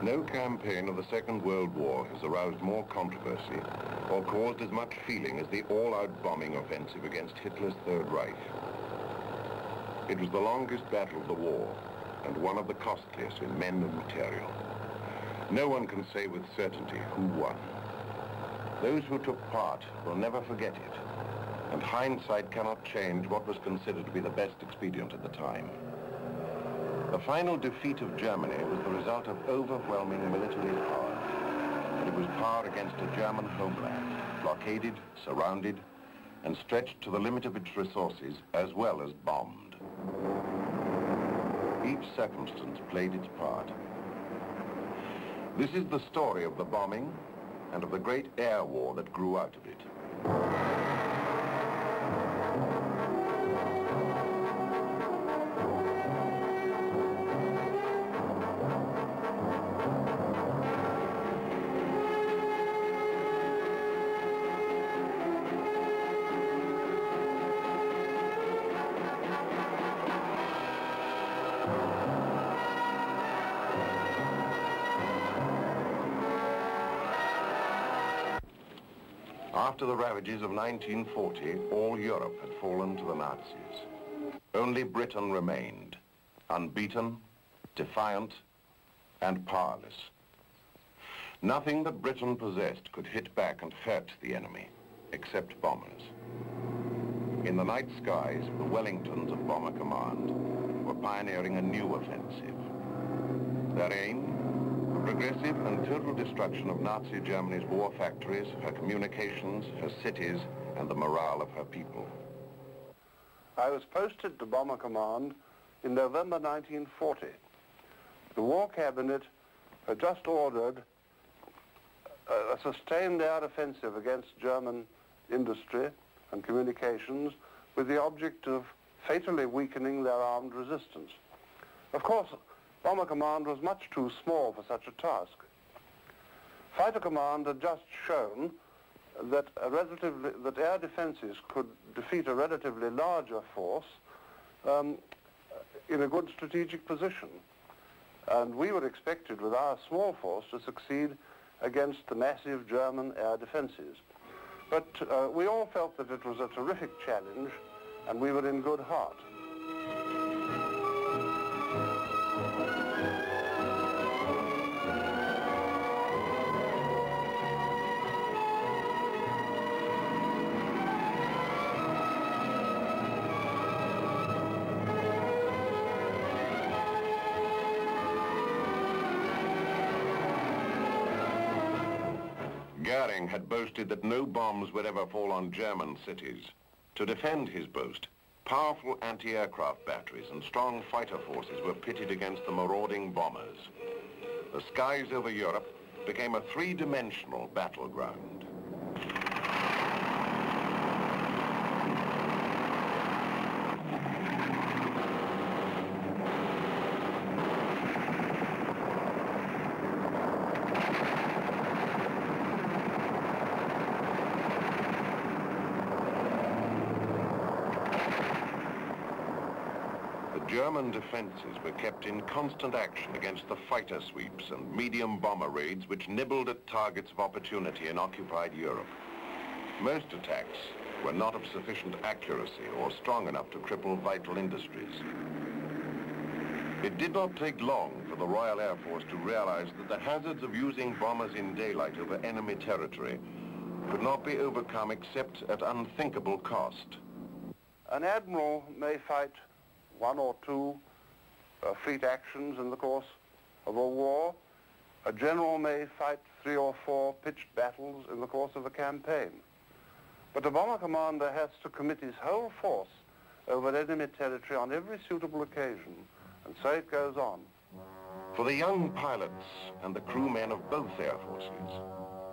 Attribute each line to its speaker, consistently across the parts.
Speaker 1: No campaign of the Second World War has aroused more controversy or caused as much feeling as the all-out bombing offensive against Hitler's Third Reich. It was the longest battle of the war and one of the costliest in men and material. No one can say with certainty who won. Those who took part will never forget it, and hindsight cannot change what was considered to be the best expedient at the time. The final defeat of Germany was the result of overwhelming military power, but it was power against a German homeland, blockaded, surrounded, and stretched to the limit of its resources, as well as bombed. Each circumstance played its part. This is the story of the bombing and of the great air war that grew out of it. After the ravages of 1940, all Europe had fallen to the Nazis. Only Britain remained, unbeaten, defiant, and powerless. Nothing that Britain possessed could hit back and hurt the enemy, except bombers. In the night skies, the Wellingtons of Bomber Command were pioneering a new offensive. Their aim? Progressive and total destruction of Nazi Germany's war factories, her communications, her cities, and the morale of her people.
Speaker 2: I was posted to Bomber Command in November 1940. The War Cabinet had just ordered a sustained air offensive against German industry and communications with the object of fatally weakening their armed resistance. Of course, Bomber Command was much too small for such a task. Fighter Command had just shown that air defenses could defeat a relatively larger force in a good strategic position. And we were expected, with our small force, to succeed against the massive German air defenses. But we all felt that it was a terrific challenge, and we were in good heart.
Speaker 1: Goering had boasted that no bombs would ever fall on German cities. To defend his boast, powerful anti-aircraft batteries and strong fighter forces were pitted against the marauding bombers. The skies over Europe became a three-dimensional battleground. German defenses were kept in constant action against the fighter sweeps and medium bomber raids which nibbled at targets of opportunity in occupied Europe. Most attacks were not of sufficient accuracy or strong enough to cripple vital industries. It did not take long for the Royal Air Force to realize that the hazards of using bombers in daylight over enemy territory could not be overcome except at unthinkable cost.
Speaker 2: An admiral may fight one or two fleet actions in the course of a war. A general may fight 3 or 4 pitched battles in the course of a campaign. But a bomber commander has to commit his whole force over enemy territory on every suitable occasion, and so it goes on.
Speaker 1: For the young pilots and the crewmen of both air forces,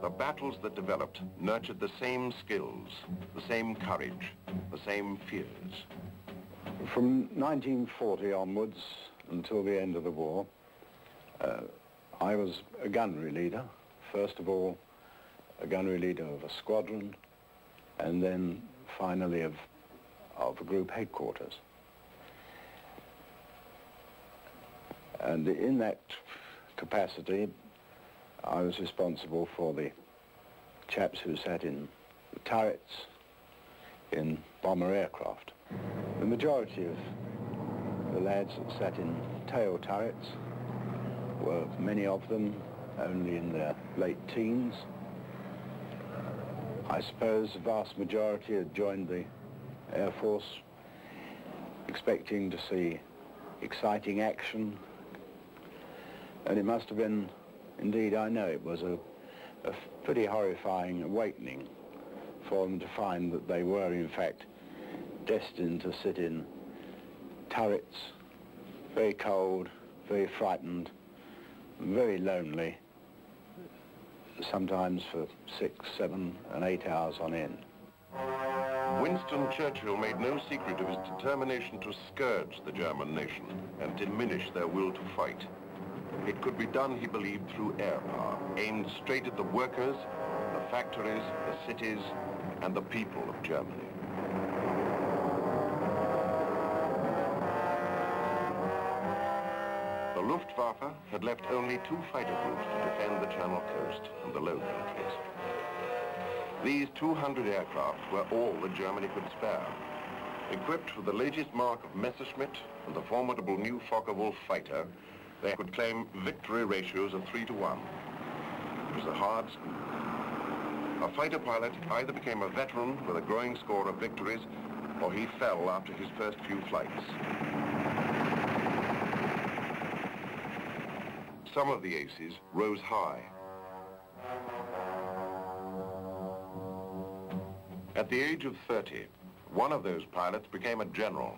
Speaker 1: the battles that developed nurtured the same skills, the same courage, the same fears.
Speaker 3: From 1940 onwards until the end of the war, I was a gunnery leader. First of all, a gunnery leader of a squadron, and then finally of a group headquarters. And in that capacity, I was responsible for the chaps who sat in the turrets in bomber aircraft. The majority of the lads that sat in tail turrets were, many of them, only in their late teens. I suppose the vast majority had joined the Air Force expecting to see exciting action, and it must have been, indeed I know it was a pretty horrifying awakening for them to find that they were in fact destined to sit in turrets, very cold, very frightened, very lonely, sometimes for 6, 7 and 8 hours on end.
Speaker 1: Winston Churchill made no secret of his determination to scourge the German nation and diminish their will to fight. It could be done, he believed, through air power, aimed straight at the workers, the factories, the cities, and the people of Germany. The Luftwaffe had left only 2 fighter groups to defend the Channel Coast and the Low Countries. These 200 aircraft were all that Germany could spare. Equipped with the latest mark of Messerschmitt and the formidable new Focke-Wulf fighter, they could claim victory ratios of 3 to 1. It was a hard school. A fighter pilot either became a veteran with a growing score of victories, or he fell after his first few flights. Some of the aces rose high. At the age of 30, one of those pilots became a general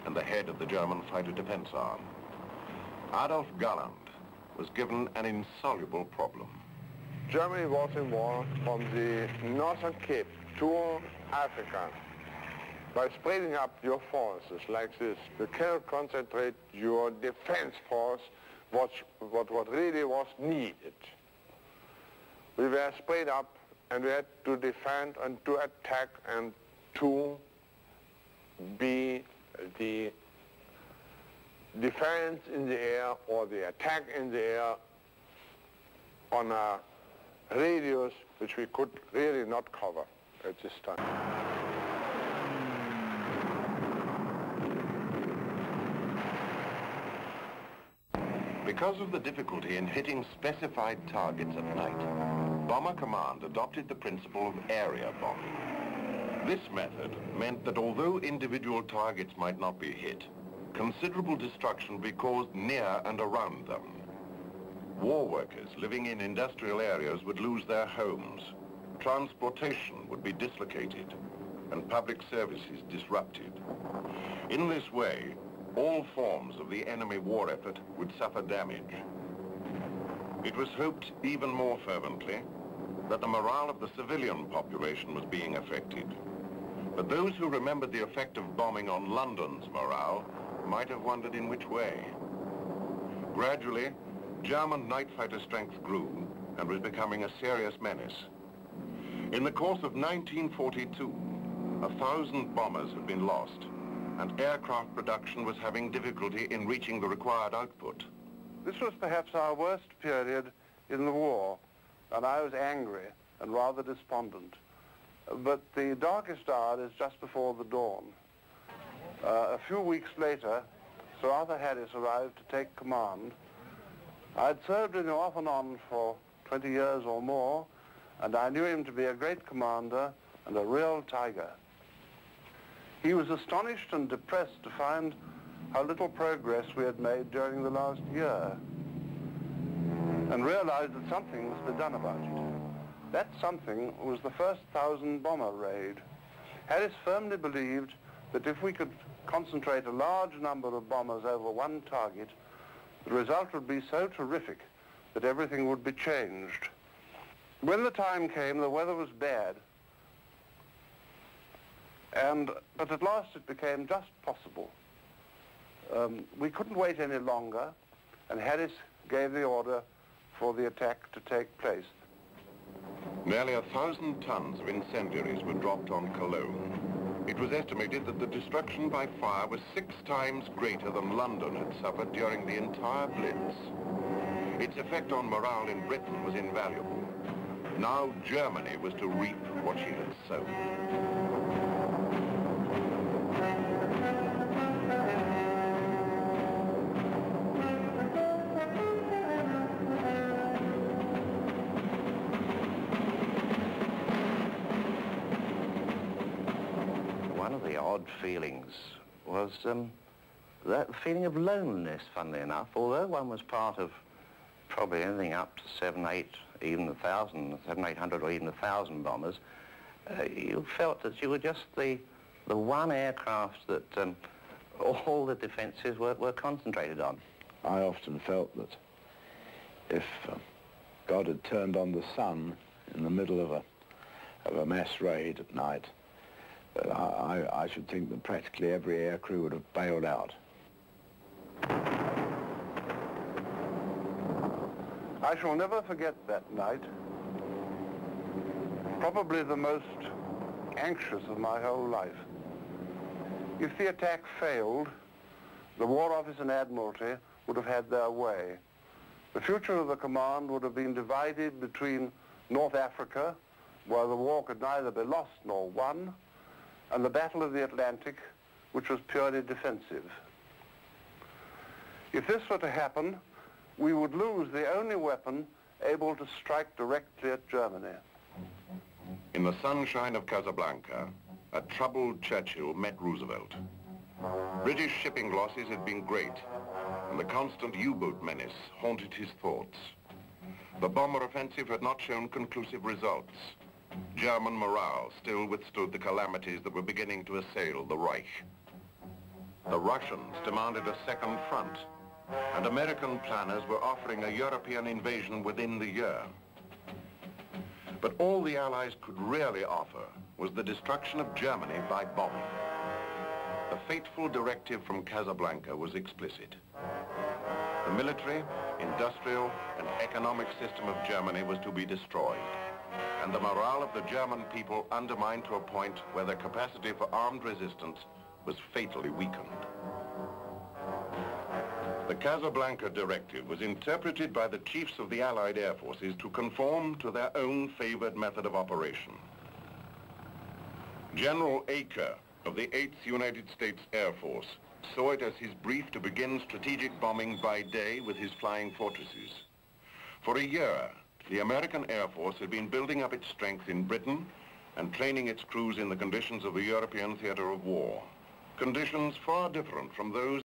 Speaker 1: and the head of the German fighter defense arm. Adolf Galland was given an insoluble problem.
Speaker 2: Germany was in war from the Northern Cape to Africa. By spreading up your forces like this, you cannot concentrate your defense force what really was needed. We were spread up and we had to defend and to attack and to be the defense in the air or the attack in the air on a radius which we could really not cover at this time.
Speaker 1: Because of the difficulty in hitting specified targets at night, Bomber Command adopted the principle of area bombing. This method meant that although individual targets might not be hit, considerable destruction would be caused near and around them. War workers living in industrial areas would lose their homes, transportation would be dislocated, and public services disrupted. In this way, all forms of the enemy war effort would suffer damage. It was hoped even more fervently that the morale of the civilian population was being affected. But those who remembered the effect of bombing on London's morale might have wondered in which way. Gradually, German night fighter strength grew and was becoming a serious menace. In the course of 1942, 1,000 bombers had been lost, and aircraft production was having difficulty in reaching the required output.
Speaker 2: This was perhaps our worst period in the war, and I was angry and rather despondent. But the darkest hour is just before the dawn. A few weeks later, Sir Arthur Harris arrived to take command. I'd served with him off and on for 20 years or more, and I knew him to be a great commander and a real tiger. He was astonished and depressed to find how little progress we had made during the last year, and realized that something must be done about it. That something was the first 1,000 bomber raid. Harris firmly believed that if we could concentrate a large number of bombers over one target, the result would be so terrific that everything would be changed. When the time came, the weather was bad, but at last it became just possible. We couldn't wait any longer, and Harris gave the order for the attack to take place.
Speaker 1: Nearly 1,000 tons of incendiaries were dropped on Cologne. It was estimated that the destruction by fire was 6 times greater than London had suffered during the entire Blitz. Its effect on morale in Britain was invaluable. Now Germany was to reap what she had sown.
Speaker 4: One of the odd feelings was that feeling of loneliness, funnily enough, although one was part of probably anything up to 700, 800 or even 1,000 bombers, you felt that you were just the one aircraft that all the defences were concentrated on.
Speaker 3: I often felt that if God had turned on the sun in the middle of a mass raid at night, I should think that practically every aircrew would have bailed out.
Speaker 2: I shall never forget that night. Probably the most anxious of my whole life. If the attack failed, the War Office and Admiralty would have had their way. The future of the command would have been divided between North Africa, where the war could neither be lost nor won, and the Battle of the Atlantic, which was purely defensive. If this were to happen, we would lose the only weapon able to strike directly at Germany.
Speaker 1: In the sunshine of Casablanca, a troubled Churchill met Roosevelt. British shipping losses had been great, and the constant U-boat menace haunted his thoughts. The bomber offensive had not shown conclusive results. German morale still withstood the calamities that were beginning to assail the Reich. The Russians demanded a second front, and American planners were offering a European invasion within the year. But all the Allies could really offer was the destruction of Germany by bombing. The fateful directive from Casablanca was explicit. The military, industrial, and economic system of Germany was to be destroyed, and the morale of the German people undermined to a point where their capacity for armed resistance was fatally weakened. The Casablanca directive was interpreted by the chiefs of the Allied air forces to conform to their own favored method of operation. General Acre of the 8th United States Air Force saw it as his brief to begin strategic bombing by day with his flying fortresses. For a year, the American Air Force had been building up its strength in Britain and training its crews in the conditions of the European theater of war. Conditions far different from those